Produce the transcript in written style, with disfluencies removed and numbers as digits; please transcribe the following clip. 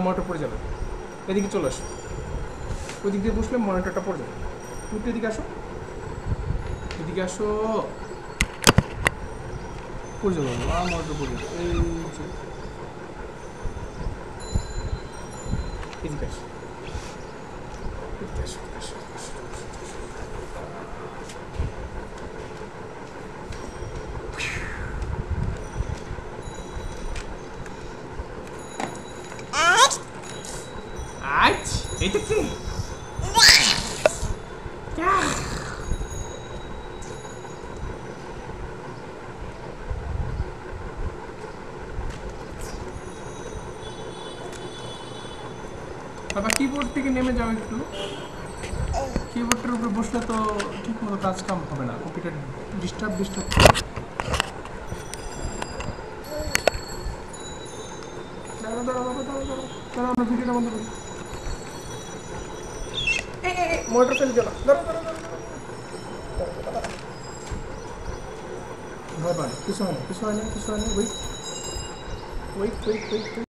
Monitor পড়ে যাবে। এদিকে চলে আসো, ওই দিক দিয়ে বসলে মনিটরটা পড়ে যাবে। তুমি একটু এদিকে আসো, এদিকে আসো, পড়ে যাবে। মনিটর পড়ে যাবে। এই যে এদিকে আসো, এদিকে আসো, এদিকে আসো, এদিকে আসো। আজ এটা কি? বাবা কিবোর্ড থেকে নেমে যাও একটু। কিবোর্ডের উপরে বসলে তো ঠিক মতো কাজ কাম হবে না, কম্পিউটার ডিস্টার্ব ডিস্টার্ব। দাঁড়াও দাঁড়াও বাবা, দাঁড়াও দাঁড়াও দাঁড়াও, আমরা ভিডিওটা বন্ধ করি। মনিটর ফেলে দিও না, দাঁড়াও দাঁড়াও দাঁড়াও, ভয় পান, কিছু হয় না, কিছু হয় না, কিছু হয় না। Wait wait wait wait.